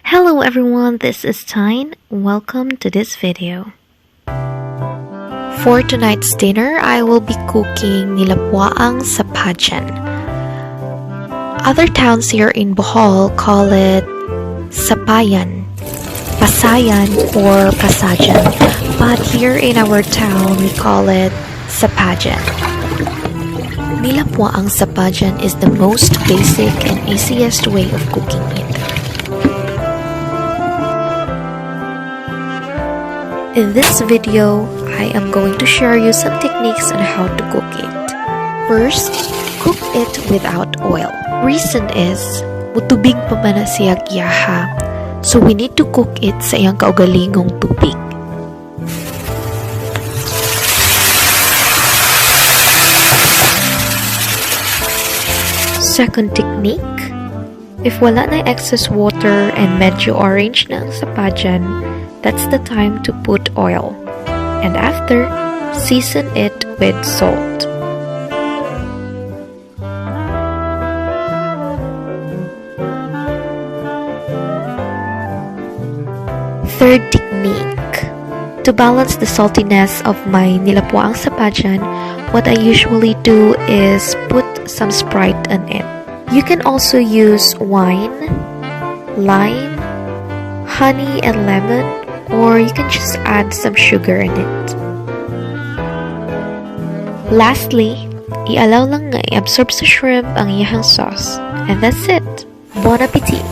Hello everyone, this is Tyne. Welcome to this video. For tonight's dinner, I will be cooking Nilapwaang Sapajan. Other towns here in Bohol call it Sapayan, Pasayan, or Pasajan, but here in our town we call it Sapajan. Nilapwaang Sapajan is the most basic and easiest way of cooking it. In this video, I am going to share you some techniques on how to cook it. First, cook it without oil. Reason is, mutubig pa man siya giyaha, so we need to cook it sa iyang kaugalingong tubig. Second technique, if wala na excess water and medyo orange na ang sapajan, that's the time to put oil. And after, season it with salt. Third technique. To balance the saltiness of my Nilapwaang Sapajan, what I usually do is put some Sprite in it. You can also use wine, lime, honey and lemon, or you can just add some sugar in it. Lastly, i-allow lang nga i-absorb sa shrimp ang iyahang sauce. And that's it. Bon appetit!